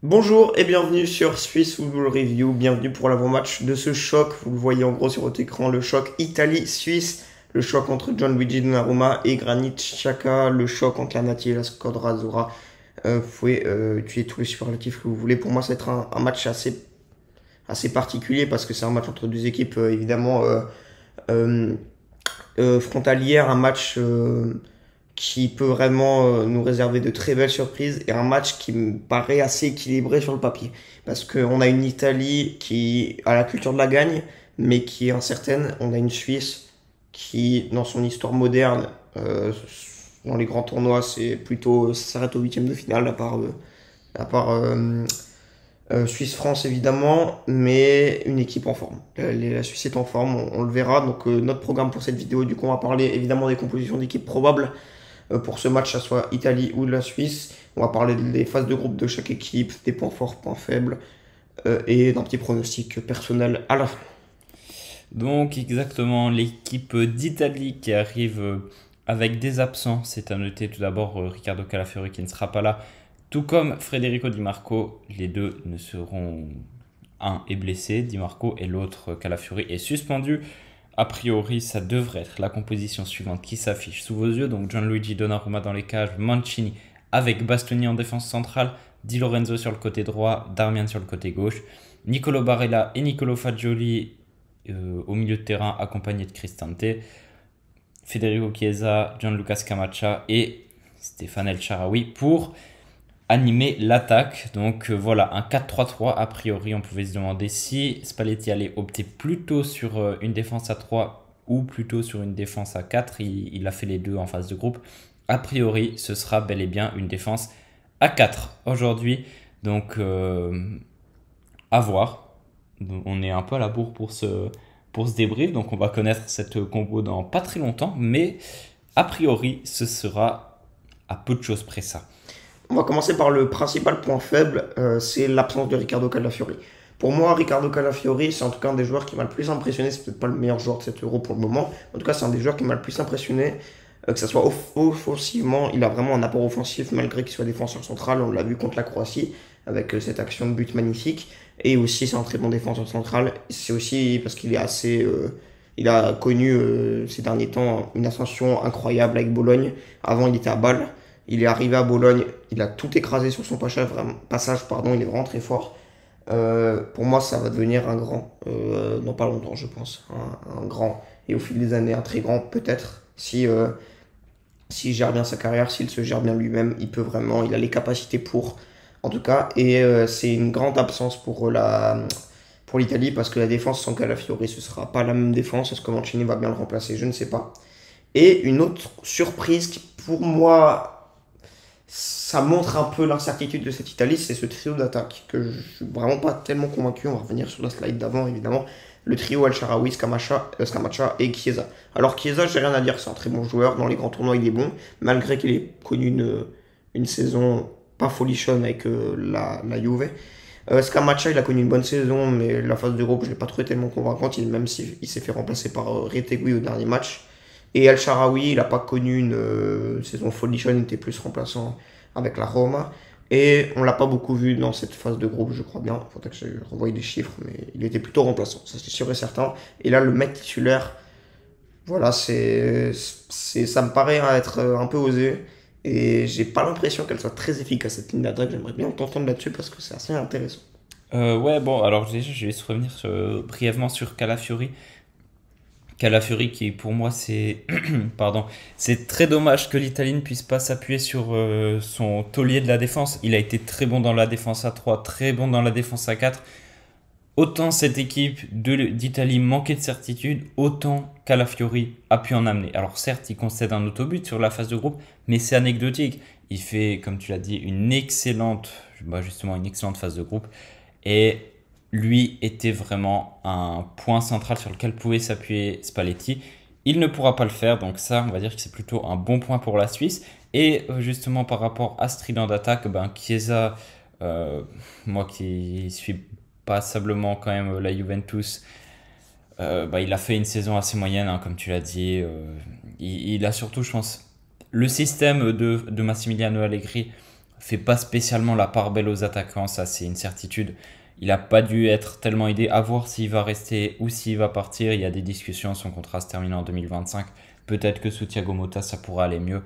Bonjour et bienvenue sur Swiss Football Review. Bienvenue pour l'avant-match de ce choc. Vous le voyez en gros sur votre écran, le choc Italie-Suisse, le choc entre Gianluigi Donnarumma et Granit Xhaka, le choc entre la Nati et la Squadra Azzurra. Vous pouvez utiliser tous les superlatifs que vous voulez. Pour moi, ça va être un match assez particulier parce que c'est un match entre deux équipes évidemment euh, frontalières, un match qui peut vraiment nous réserver de très belles surprises et un match qui me paraît assez équilibré sur le papier. Parce qu'on a une Italie qui a la culture de la gagne, mais qui est incertaine. On a une Suisse qui, dans son histoire moderne, dans les grands tournois, c'est plutôt, ça s'arrête au huitième de finale, à part Suisse-France évidemment, mais une équipe en forme. La Suisse est en forme, on le verra. Donc notre programme pour cette vidéo, du coup, on va parler évidemment des compositions d'équipes probables pour ce match, que ce soit Italie ou de la Suisse. On va parler des phases de groupe de chaque équipe, des points forts, points faibles, et d'un petit pronostic personnel à la fin. Donc exactement, l'équipe d'Italie qui arrive avec des absents, c'est à noter tout d'abord Riccardo Calafiori qui ne sera pas là, tout comme Federico Di Marco, les deux ne seront, un est blessé, Di Marco, et l'autre Calafiori est suspendu. A priori, ça devrait être la composition suivante qui s'affiche sous vos yeux, donc Gianluigi Donnarumma dans les cages, Mancini avec Bastoni en défense centrale, Di Lorenzo sur le côté droit, Darmian sur le côté gauche, Nicolo Barella et Nicolo Fagioli au milieu de terrain accompagné de Cristante, Federico Chiesa, Gianluca Scamacca et Stéphane El Shaarawy pour animer l'attaque. Donc voilà, un 4-3-3 a priori. On pouvait se demander si Spalletti allait opter plutôt sur une défense à 3 ou plutôt sur une défense à 4. Il a fait les deux en phase de groupe. A priori, ce sera bel et bien une défense à 4 aujourd'hui. Donc à voir. On est un peu à la bourre pour ce débrief, donc on va connaître cette combo dans pas très longtemps, mais a priori, ce sera à peu de choses près ça. On va commencer par le principal point faible, c'est l'absence de Riccardo Calafiori. Pour moi, Riccardo Calafiori, c'est en tout cas un des joueurs qui m'a le plus impressionné. C'est peut-être pas le meilleur joueur de cet Euro pour le moment. En tout cas, c'est un des joueurs qui m'a le plus impressionné. Que ce soit offensivement, il a vraiment un apport offensif malgré qu'il soit défenseur central. On l'a vu contre la Croatie avec cette action de but magnifique. Et aussi, c'est un très bon défenseur central. C'est aussi parce qu'il est assez. Il a connu ces derniers temps une ascension incroyable avec Bologne. Avant, il était à Bâle. Il est arrivé à Bologne. Il a tout écrasé sur son passage. Pardon, il est vraiment très fort. Pour moi, ça va devenir un grand. Dans pas longtemps, je pense. Un grand. Et au fil des années, un très grand, peut-être. S'il gère bien sa carrière, s'il se gère bien lui-même, il peut vraiment. Il a les capacités pour. En tout cas. Et c'est une grande absence pour l'Italie parce que la défense sans Calafiori, ce sera pas la même défense. Est-ce que Mancini va bien le remplacer? Je ne sais pas. Et une autre surprise qui, pour moi, ça montre un peu l'incertitude de cette Italie, c'est ce trio d'attaque que je suis vraiment pas tellement convaincu. On va revenir sur la slide d'avant, évidemment. Le trio El Shaarawy, Scamacca et Chiesa. Alors Chiesa, j'ai rien à dire, c'est un très bon joueur. Dans les grands tournois, il est bon, malgré qu'il ait connu une saison pas folichonne avec la Juve. Scamacca, il a connu une bonne saison, mais la phase d'Europe, je l'ai pas trouvé tellement convaincante, même s'il s'est fait remplacer par Retegui au dernier match. Et El Shaarawy, il n'a pas connu une saison folichonne, il était plus remplaçant avec la Roma. Et on l'a pas beaucoup vu dans cette phase de groupe, je crois bien. Il faudrait que je revoie des chiffres, mais il était plutôt remplaçant, ça c'est sûr et certain. Et là, le mec titulaire, voilà, ça me paraît être un peu osé. Et j'ai pas l'impression qu'elle soit très efficace cette ligne d'attaque. J'aimerais bien t'entendre là-dessus parce que c'est assez intéressant. Ouais, bon, alors déjà, je vais se revenir brièvement sur Calafiori. Calafiori qui pour moi c'est pardon, c'est très dommage que l'Italie ne puisse pas s'appuyer sur son taulier de la défense. Il a été très bon dans la défense à 3, très bon dans la défense à 4. Autant cette équipe d'Italie manquait de certitude, autant Calafiori a pu en amener. Alors certes, il concède un autobut sur la phase de groupe, mais c'est anecdotique. Il fait, comme tu l'as dit, justement une excellente phase de groupe. Et lui était vraiment un point central sur lequel pouvait s'appuyer Spalletti. Il ne pourra pas le faire, donc ça, on va dire que c'est plutôt un bon point pour la Suisse. Et justement, par rapport à ce trident d'attaque, Chiesa, moi qui suis passablement quand même la Juventus, il a fait une saison assez moyenne, hein, comme tu l'as dit. Il a surtout, je pense, le système de Massimiliano Allegri fait pas spécialement la part belle aux attaquants, ça c'est une certitude. Il n'a pas dû être tellement aidé à voir s'il va rester ou s'il va partir. Il y a des discussions, son contrat se termine en 2025. Peut-être que sous Thiago Motta, ça pourra aller mieux.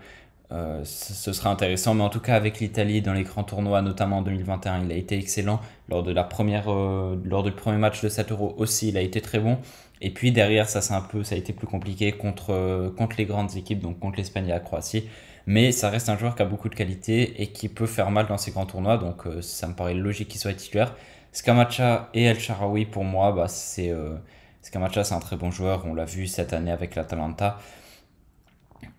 Ce sera intéressant, mais en tout cas avec l'Italie dans les grands tournois, notamment en 2021, il a été excellent. Lors du premier match de cet Euro aussi, il a été très bon. Et puis derrière, ça a été plus compliqué contre les grandes équipes, donc contre l'Espagne et la Croatie. Mais ça reste un joueur qui a beaucoup de qualité et qui peut faire mal dans ces grands tournois, donc ça me paraît logique qu'il soit titulaire. Scamacca et El Shaarawy, pour moi, Scamacca, c'est un très bon joueur. On l'a vu cette année avec l'Atalanta.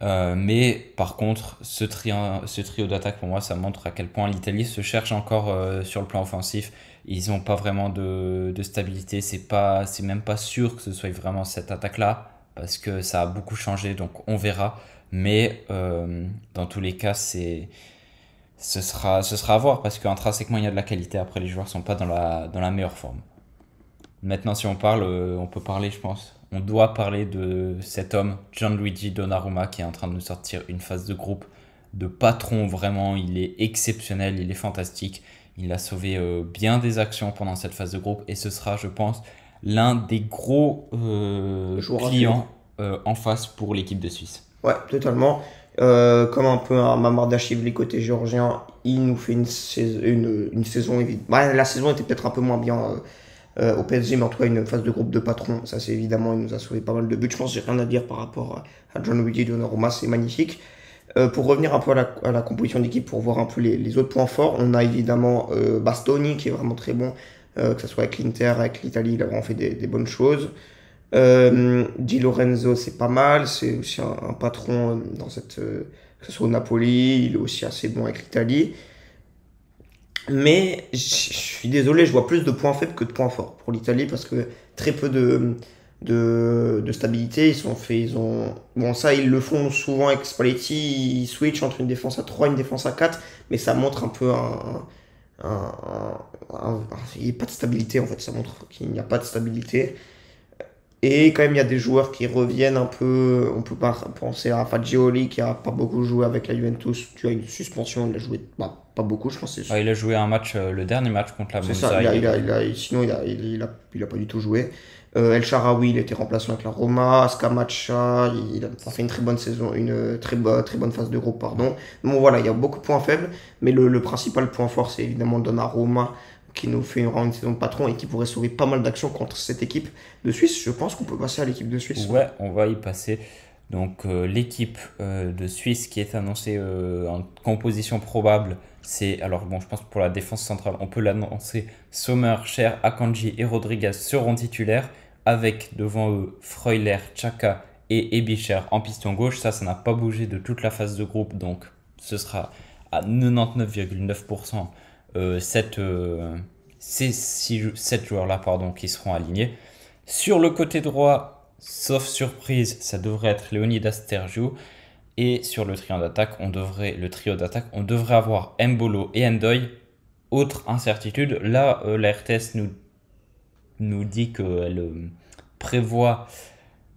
Mais par contre, ce trio d'attaque, pour moi, ça montre à quel point l'Italie se cherche encore sur le plan offensif. Ils n'ont pas vraiment de stabilité. C'est même pas sûr que ce soit vraiment cette attaque-là, parce que ça a beaucoup changé, donc on verra. Mais dans tous les cas, ce sera à voir, parce qu'intrinsèquement, il y a de la qualité. Après, les joueurs sont pas dans la meilleure forme. Maintenant, si on parle, on peut parler, je pense. On doit parler de cet homme, Gianluigi Donnarumma, qui est en train de nous sortir une phase de groupe de patron. Vraiment, il est exceptionnel, il est fantastique. Il a sauvé bien des actions pendant cette phase de groupe. Et ce sera, je pense, l'un des gros clients en face pour l'équipe de Suisse. Ouais, totalement. Comme un peu un Mamardashvili côté géorgien, il nous fait une saison évidemment. Ouais, la saison était peut-être un peu moins bien au PSG, mais en tout cas une phase de groupe de patron. Ça, c'est évidemment, il nous a sauvé pas mal de buts. Je pense que j'ai rien à dire par rapport à Gianluigi Donnarumma, c'est magnifique. Pour revenir un peu à la composition d'équipe, pour voir un peu les autres points forts, on a évidemment Bastoni qui est vraiment très bon, que ce soit avec l'Inter, avec l'Italie, il a vraiment fait des bonnes choses. Di Lorenzo, c'est pas mal, c'est aussi un patron dans que ce soit au Napoli, il est aussi assez bon avec l'Italie. Mais je suis désolé, je vois plus de points faibles que de points forts pour l'Italie parce que très peu de stabilité. Bon, ça, ils le font souvent avec Spalletti, ils switchent entre une défense à 3 et une défense à 4, mais ça montre un peu il n'y a pas de stabilité en fait, ça montre qu'il n'y a pas de stabilité. Et quand même, il y a des joueurs qui reviennent un peu. On peut pas penser à Fagioli qui a pas beaucoup joué avec la Juventus. Tu as une suspension, il a joué pas beaucoup, je pense. Il a joué un match, le dernier match contre la C'est Monza. ça, sinon il a pas du tout joué. El Shaarawy, il était remplaçant avec la Roma. Scamacca, il a fait une très bonne saison, une très bonne phase de groupe, pardon. Bon voilà, il y a beaucoup de points faibles, mais le principal point fort, c'est évidemment Donnarumma qui nous fait une saison de patron et qui pourrait sauver pas mal d'actions contre cette équipe de Suisse. Je pense qu'on peut passer à l'équipe de Suisse. Ouais, on va y passer. Donc l'équipe de Suisse qui est annoncée en composition probable, alors bon, je pense que pour la défense centrale, on peut l'annoncer. Sommer, Cher, Akanji et Rodriguez seront titulaires, avec devant eux Freuler, Xhaka et Ebicher en piston gauche. Ça n'a pas bougé de toute la phase de groupe, donc ce sera à 99,9% ces 7 joueurs-là qui seront alignés. Sur le côté droit, sauf surprise, ça devrait être Leonidas Terziu. Et sur le trio d'attaque, on devrait avoir Mbolo et Ndoye. Autre incertitude, là, la RTS nous dit qu'elle prévoit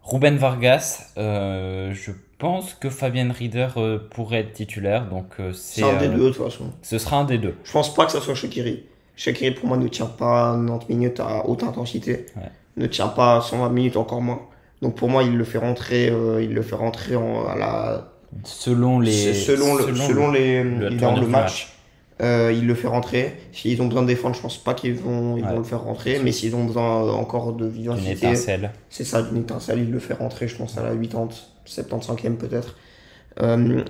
Ruben Vargas. Je pense que Fabien Rieder pourrait être titulaire. Donc, c'est un des deux, de toute façon. Ce sera un des deux. Je pense pas que ça soit Shaqiri. Shaqiri, pour moi, ne tient pas 90 minutes à haute intensité. Ouais. Ne tient pas 120 minutes, encore moins. Donc, pour moi, il le fait rentrer, à la... Selon le match. Il le fait rentrer. S'ils ont besoin de défendre, je pense pas qu'ils vont le faire rentrer. Mais s'ils ont besoin encore de vivacité, d'une étincelle. C'est ça, d'une étincelle, il le fait rentrer, je pense, à la 80, 75e peut-être.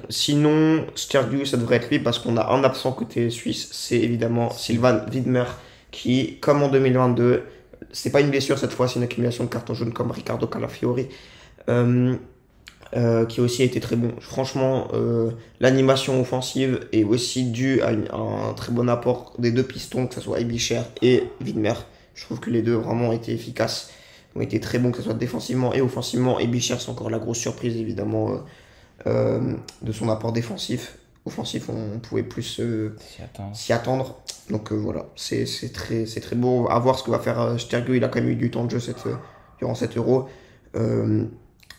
Sinon, Stergiou, ça devrait être lui parce qu'on a un absent côté suisse, c'est évidemment Sylvain Widmer qui, comme en 2022, c'est pas une blessure cette fois, c'est une accumulation de cartons jaunes comme Riccardo Calafiori, qui aussi a été très bon. Franchement, l'animation offensive est aussi due à un très bon apport des deux pistons, que ce soit Ebicher et Widmer. Je trouve que les deux vraiment ont été efficaces, ont été très bons, que ce soit défensivement et offensivement. Ebicher, c'est encore la grosse surprise évidemment de son apport défensif. Offensif, on pouvait plus s'y attendre. Donc voilà, c'est très beau à voir ce que va faire Stergiou. Il a quand même eu du temps de jeu durant cet Euro.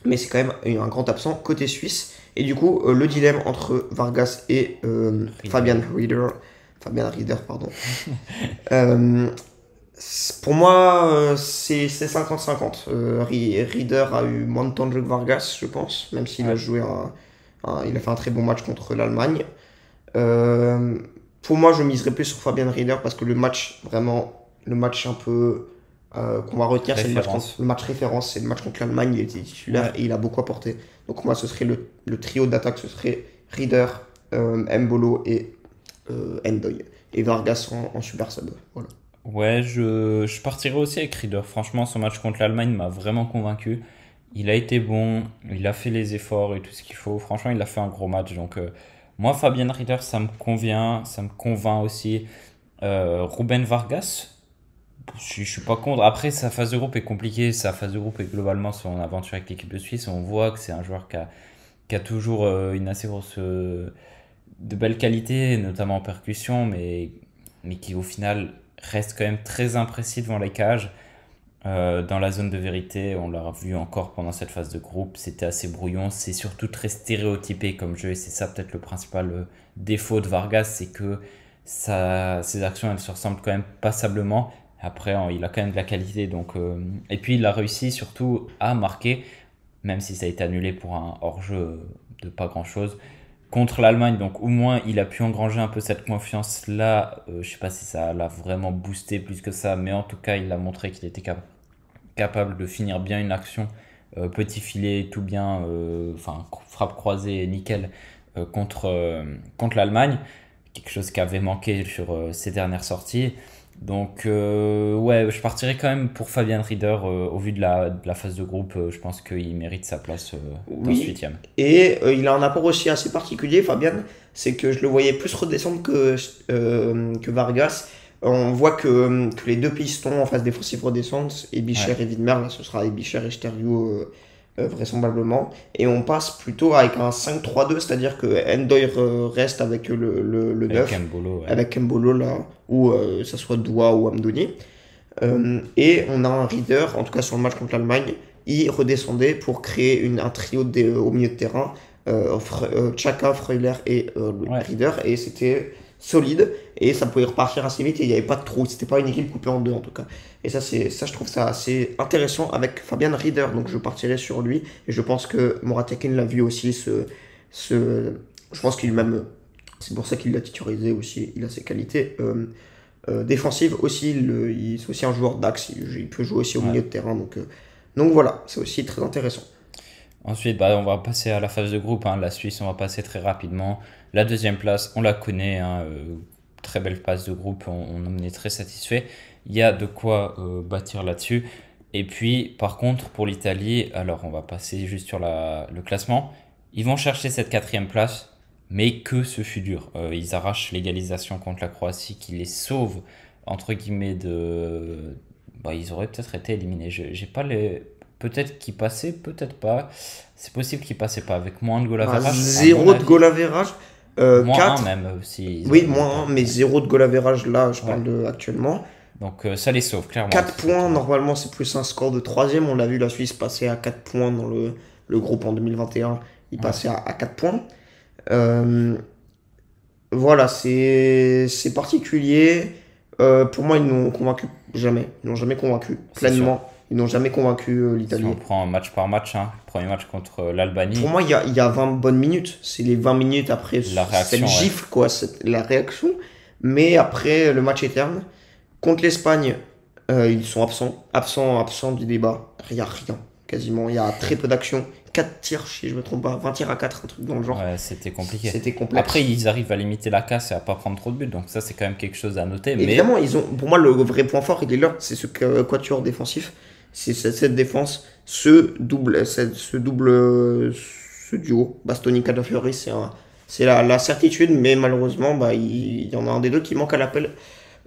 mais c'est quand même un grand absent côté suisse. Et du coup, le dilemme entre Vargas et Fabian Rieder, pardon. Pour moi, c'est 50-50. Rieder a eu moins de temps de jeu que Vargas, je pense, même s'il a joué il a fait un très bon match contre l'Allemagne. Pour moi, je miserais plus sur Fabian Rieder parce que le match un peu qu'on va retenir, c'est le match référence, c'est le match contre l'Allemagne, il était titulaire et il a beaucoup apporté. Donc moi, ce serait le trio d'attaque, ce serait Rieder, Mbolo et Ndoye. Et Vargas en super sub. Voilà. Ouais, je partirais aussi avec Rieder. Franchement, son match contre l'Allemagne m'a vraiment convaincu. Il a été bon, il a fait les efforts et tout ce qu'il faut. Franchement, il a fait un gros match. Donc, moi, Fabian Rieder, ça me convient, ça me convainc aussi. Ruben Vargas, je suis pas contre. Après, sa phase de groupe est compliquée. Sa phase de groupe est globalement son aventure avec l'équipe de Suisse. On voit que c'est un joueur qui a toujours une assez grosse, de belles qualités, notamment en percussion, mais qui au final reste quand même très imprécis devant les cages. Dans la zone de vérité, on l'a vu encore pendant cette phase de groupe, c'était assez brouillon, c'est surtout très stéréotypé comme jeu et c'est ça peut-être le principal défaut de Vargas, c'est que ses actions elles se ressemblent quand même passablement. Après, il a quand même de la qualité, donc, et puis il a réussi surtout à marquer, même si ça a été annulé pour un hors-jeu de pas grand-chose, contre l'Allemagne. Donc au moins, il a pu engranger un peu cette confiance-là. Je sais pas si ça l'a vraiment boosté plus que ça, mais en tout cas, il a montré qu'il était capable de finir bien une action. Petit filet, tout bien, frappe croisée, nickel, contre l'Allemagne. Quelque chose qui avait manqué sur ses dernières sorties. Donc, ouais, je partirais quand même pour Fabian Rieder au vu de la phase de groupe. Je pense qu'il mérite sa place dans ce 8e. Et il a un apport aussi assez particulier, Fabian. C'est que je le voyais plus redescendre que Vargas. On voit que les deux pistons en phase défensive redescendent, Ebischer et Widmer. Là, ce sera Ebischer et Stereo vraisemblablement. Et on passe plutôt avec un 5-3-2, c'est-à-dire que Ndoye reste avec le 9. Avec Mbolo, là, ou ça soit Doua ou Amdouni. Et on a un Rieder, en tout cas sur le match contre l'Allemagne, il redescendait pour créer un trio au milieu de terrain, Xhaka, Freuler et Rieder, et c'était solide et ça pouvait repartir assez vite et il n'y avait pas de trou, c'était pas une équipe coupée en deux en tout cas. Et ça je trouve ça assez intéressant avec Fabian Rieder, donc je partirai sur lui et je pense que Moratekin l'a vu aussi je pense qu'il même c'est pour ça qu'il l'a titularisé aussi, il a ses qualités défensives aussi, c'est aussi un joueur d'axe, il peut jouer aussi au milieu de terrain, donc voilà, c'est aussi très intéressant. Ensuite, on va passer à la phase de groupe. La Suisse, on va passer très rapidement. La deuxième place, on la connaît. Très belle phase de groupe. On en est très satisfait. Il y a de quoi bâtir là-dessus. Et puis, par contre, pour l'Italie, alors on va passer juste sur le classement. Ils vont chercher cette 4e place, mais que ce fut dur. Ils arrachent l'égalisation contre la Croatie qui les sauve, entre guillemets, ils auraient peut-être été éliminés. J'ai pas les... Peut-être qu'ils passaient, peut-être pas. C'est possible qu'ils passaient pas avec moins de goal average. 0 de goal average. Moins 4. 1 même. Si oui, moins 1, mais 0 de goal average là, je parle actuellement. Donc ça les sauve, clairement. 4 points, normalement c'est plus un score de 3e. On l'a vu, la Suisse passer à 4 points dans le groupe en 2021. Il passait à 4 points. Voilà, c'est particulier. Pour moi, ils n'ont convaincu jamais. Ils n'ont jamais convaincu pleinement. Ils n'ont jamais convaincu l'Italie. Si on prend match par match, premier match contre l'Albanie. Pour moi, il y a 20 bonnes minutes. C'est les 20 minutes après cette gifle, quoi, la réaction. Mais après, le match est terne. Contre l'Espagne, ils sont absents du débat. Il n'y a rien, quasiment. Il y a très peu d'actions. 4 tirs, si je ne me trompe pas. 20 tirs à 4, un truc dans le genre. Ouais, c'était compliqué. C'était complexe. Après, ils arrivent à limiter la casse et à ne pas prendre trop de buts. Donc ça, c'est quand même quelque chose à noter. Évidemment, pour moi, le vrai point fort, il est là. C'est ce quatuor défensif. C'est cette défense, ce duo, Bastoni-Calafiori, c'est la certitude, mais malheureusement, il y en a un des deux qui manque à l'appel.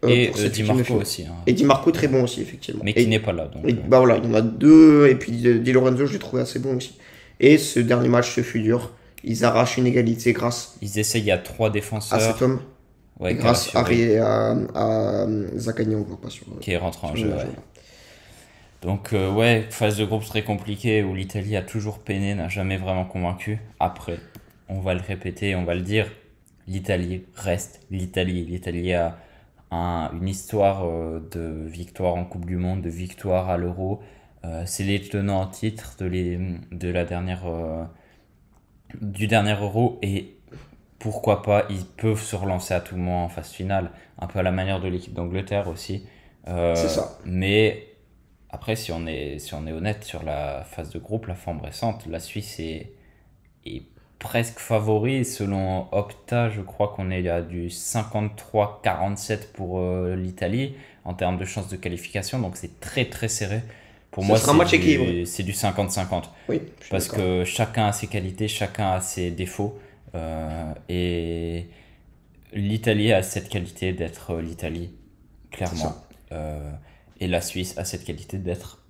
Et Di Marco aussi. Et Di Marco, très bon aussi, effectivement. Mais qui n'est pas là. Donc, voilà, il y en a deux, et puis Di Lorenzo, je l'ai trouvé assez bon aussi. Et ce dernier match, ce fut dur. Ils arrachent une égalité grâce. Ils essayent à 3 défenseurs. À cet homme. Ouais, grâce à Zaccagni, on ne voit pas sur. Qui est rentré en jeu, ouais. Donc ouais, phase de groupe très compliquée où l'Italie a toujours peiné, n'a jamais vraiment convaincu. Après, on va le répéter, on va le dire, l'Italie reste l'Italie. L'Italie a une histoire de victoire en Coupe du Monde, de victoire à l'Euro. C'est les tenants en titre de la dernière, du dernier Euro et pourquoi pas, ils peuvent se relancer à tout moment en phase finale, un peu à la manière de l'équipe d'Angleterre aussi. C'est ça. Mais après, si on est honnête sur la phase de groupe, la forme récente, la Suisse est presque favori. Selon Opta, je crois qu'on est à du 53-47 pour l'Italie en termes de chances de qualification. Donc c'est très très serré. Pour Ce moi, sera un match équilibré. c'est du 50-50. Oui, je suis Parce d'accord. que chacun a ses qualités, chacun a ses défauts. Et l'Italie a cette qualité d'être l'Italie, C'est clairement. ça. Et la Suisse a cette qualité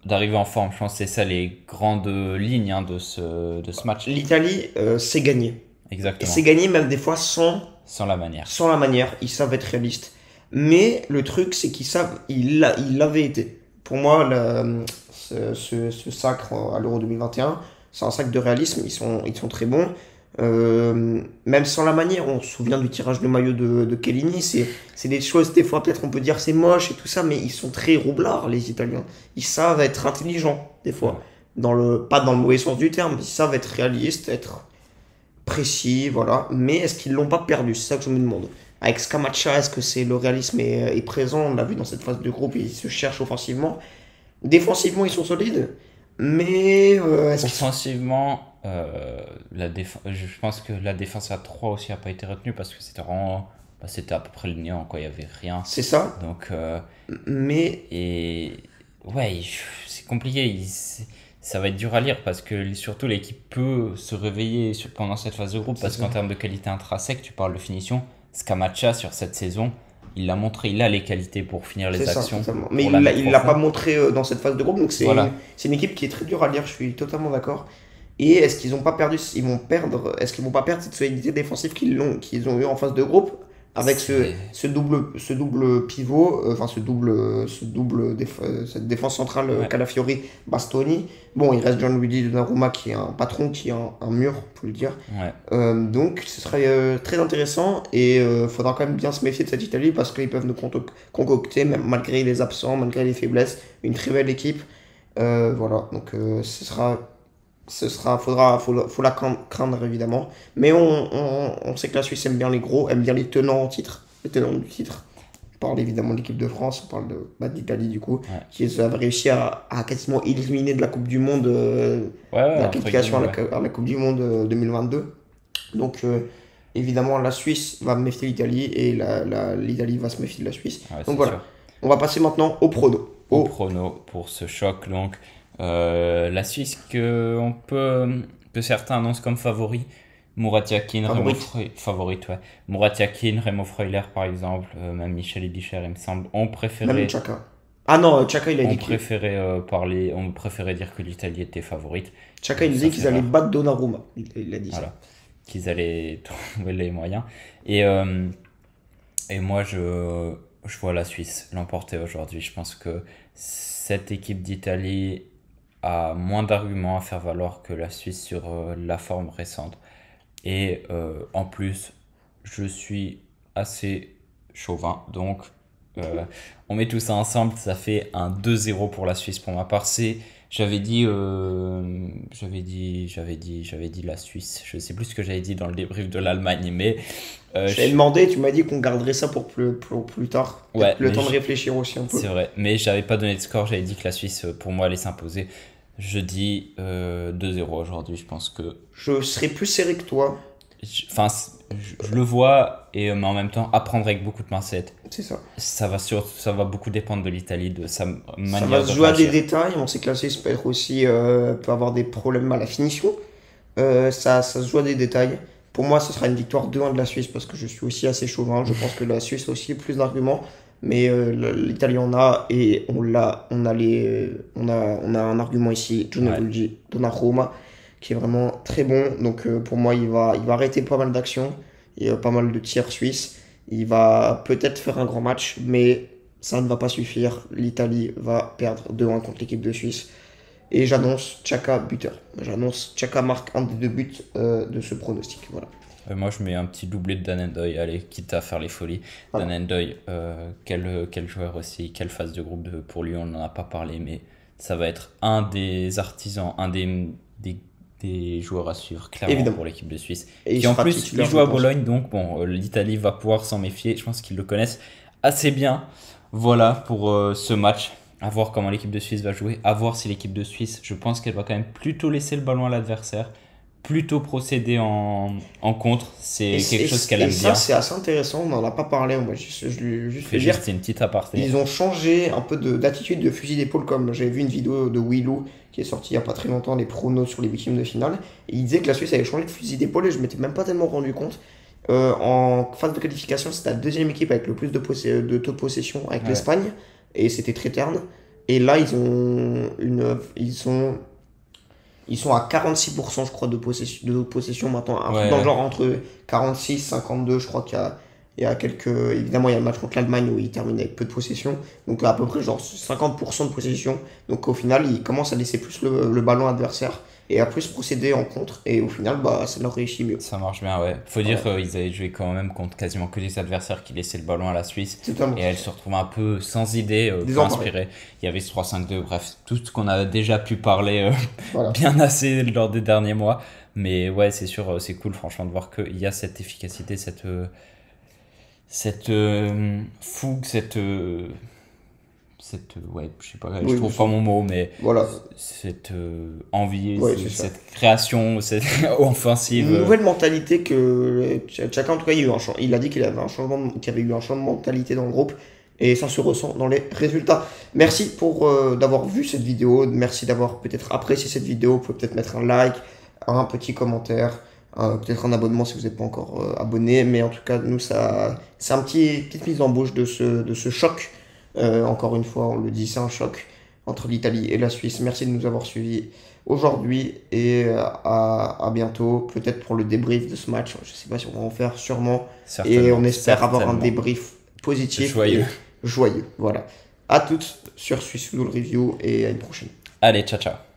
d'arriver en forme. Je pense que c'est ça les grandes lignes hein, de ce match. L'Italie, c'est gagné. Et Exactement. c'est gagné même des fois Sans la manière. sans la manière. Ils savent être réalistes. Mais le truc, c'est qu'ils savent, il l'avait été. Pour moi, ce sacre à l'Euro 2021, c'est un sacre de réalisme. Ils sont très bons. Même sans la manière, on se souvient du tirage de maillot de Chiellini. C'est des choses, des fois, peut-être on peut dire c'est moche et tout ça, mais ils sont très roublards, les Italiens. Ils savent être intelligents, des fois. Pas dans le mauvais sens du terme, ils savent être réalistes, être précis, voilà. Mais est-ce qu'ils l'ont pas perdu? C'est ça que je me demande. Avec Scamacca, est-ce que le réalisme est présent? On l'a vu dans cette phase de groupe, ils se cherchent offensivement. Défensivement, ils sont solides. Mais est-ce qu'ils sont... Offensivement, je pense que la défense à 3 aussi n'a pas été retenue parce que c'était vraiment. Bah, c'était à peu près le néant, quoi. Il n'y avait rien. C'est ça. Donc, Mais et ouais, c'est compliqué. Ça va être dur à lire parce que surtout l'équipe peut se réveiller pendant cette phase de groupe parce c'est qu'en ça. termes de qualité intrinsèque, tu parles de finition. Scamacca sur cette saison, il l'a montré, il a les qualités pour finir les C'est ça, actions, totalement. Mais pour la mettre il au l'a pas fond. montré dans cette phase de groupe, donc Voilà. c'est une équipe qui est très dure à lire, je suis totalement d'accord. Et est-ce qu'ils ont pas perdu, est-ce qu'ils vont pas perdre cette solidité défensive qu'ils ont eu en phase de groupe avec C'est ce double pivot, cette défense centrale ouais, Calafiori, Bastoni. Bon, il reste John Rudy Donnarumma qui est un patron, qui est un mur, faut le dire. ouais. Donc ce serait très intéressant et faudra quand même bien se méfier de cette Italie parce qu'ils peuvent nous concocter, même malgré les absents, malgré les faiblesses, une très belle équipe. Voilà, donc faut la craindre évidemment. Mais on sait que la Suisse aime bien les gros, aime bien les tenants en titre, les tenants du titre. On parle évidemment de l'équipe de France, on parle d'Italie du coup, Ouais. qui avait réussi à quasiment éliminer de la Coupe du Monde, Ouais, de la entre qualification guillemets, ouais. à la Coupe du Monde 2022. Donc évidemment la Suisse va méfier l'Italie et l'Italie va se méfier de la Suisse. Ouais, Donc c'est voilà, sûr. on va passer maintenant au prono. Au prono pour ce choc, donc la Suisse que certains annoncent comme favori. Murat Yakin, favorite, ouais. Murat Yakin, Remo Freuler par exemple, même Michel Edicher, il me semble, Même Chaka. Ah non, Chaka il a dit ont préféré dire que l'Italie était favorite. Chaka il Ça disait fait qu'ils allaient rare. battre Donnarumma. Il a dit ça. Voilà, qu'ils allaient trouver les moyens. Et moi, je vois la Suisse l'emporter aujourd'hui. Je pense que cette équipe d'Italie a moins d'arguments à faire valoir que la Suisse sur la forme récente. Et en plus, je suis assez chauvin. Donc, on met tout ça ensemble. Ça fait un 2-0 pour la Suisse pour ma part. J'avais dit la Suisse. Je sais plus ce que j'avais dit dans le débrief de l'Allemagne, mais Je t'avais demandé, tu m'as dit qu'on garderait ça pour plus tard. ouais, Le mais temps de réfléchir aussi un peu. c'est vrai. Mais j'avais pas donné de score. J'avais dit que la Suisse, pour moi, allait s'imposer. Je dis 2-0 aujourd'hui. Je pense que Je serais plus serré que toi, enfin, je le vois, mais en même temps, apprendre avec beaucoup de pincettes. c'est ça. Ça va beaucoup dépendre de l'Italie, de sa Ça manière va de se jouer à des réagir. détails. On sait que la Suisse peut être aussi, peut avoir des problèmes à la finition. Ça se joue à des détails. Pour moi, ce sera une victoire 2-1 de la Suisse parce que je suis aussi assez chauvin. Je pense que la Suisse a aussi plus d'arguments. Mais l'Italie en a et on a un argument ici, Ouais. Gianluigi Donnarumma, qui est vraiment très bon. Donc pour moi, il va arrêter pas mal d'actions et pas mal de tirs suisses. Il va peut-être faire un grand match, mais ça ne va pas suffire. L'Italie va perdre 2-1 contre l'équipe de Suisse. Et j'annonce Xhaka buteur. J'annonce Xhaka marque un des 2 buts de ce pronostic. Voilà. Moi, je mets un petit doublé de Dan Ndoye, allez, quitte à faire les folies. Voilà. Dan Ndoye, quel joueur aussi, quelle phase de groupe pour lui, on n'en a pas parlé, mais ça va être un des artisans, un des joueurs à suivre, clairement, Évidemment. pour l'équipe de Suisse. Et Qui en plus, titulaire, il joue à je pense. Bologne, donc bon, l'Italie va pouvoir s'en méfier. Je pense qu'ils le connaissent assez bien. Voilà pour ce match. À voir comment l'équipe de Suisse va jouer. À voir si l'équipe de Suisse, je pense qu'elle va quand même plutôt laisser le ballon à l'adversaire. Plutôt procéder en contre. C'est quelque chose qu'elle aime ça, bien. c'est assez intéressant. On n'en a pas parlé. On va juste Fais le dire. juste une petite aparté. Ils ont changé un peu d'attitude de fusil d'épaule, comme j'avais vu une vidéo de Willou qui est sortie il n'y a pas très longtemps, les pronos sur les huitièmes de finale. Et il disait que la Suisse avait changé de fusil d'épaule et je m'étais même pas tellement rendu compte. En phase de qualification, c'était la deuxième équipe avec le plus de taux de possession avec l'Espagne et c'était très terne. Et là, ils sont à 46%, je crois, de possession maintenant. Un truc dans le genre entre 46 et 52, je crois il y a quelques... Évidemment, il y a le match contre l'Allemagne où ils terminent avec peu de possession. Donc à peu près genre 50% de possession. Donc au final, ils commencent à laisser plus le ballon adversaire et à plus procéder en contre. Et au final, bah, ça leur réussit mieux. Ça marche bien, ouais. Faut dire qu'ils avaient joué quand même contre quasiment que des adversaires qui laissaient le ballon à la Suisse. Totalement. Et elle se retrouve un peu sans idée, peu Désemparée. inspirée. Il y avait ce 3-5-2, bref, tout ce qu'on a déjà pu parler Voilà. bien assez lors des derniers mois. Mais ouais, c'est sûr, c'est cool franchement de voir qu'il y a cette efficacité, cette fougue, ouais, je sais pas, je Oui, trouve pas mon mot, mais Voilà. cette envie, Ouais, c'est ça. cette création, cette offensive. Une nouvelle mentalité que Xhaka, en tout cas, il a dit qu'il y avait eu un changement de mentalité dans le groupe et ça se ressent dans les résultats. Merci d'avoir vu cette vidéo, merci d'avoir peut-être apprécié cette vidéo. Vous pouvez peut-être mettre un like, un petit commentaire, peut-être un abonnement si vous n'êtes pas encore abonné, mais en tout cas, nous, c'est un petite mise en bouche de ce choc. Encore une fois, on le dit, c'est un choc entre l'Italie et la Suisse. Merci de nous avoir suivis aujourd'hui et à bientôt, peut-être pour le débrief de ce match. Je ne sais pas si on va en faire, sûrement. Et on espère avoir un débrief positif joyeux. Et joyeux. Voilà. À toutes sur Swiss Football Review et à une prochaine. Allez, ciao ciao.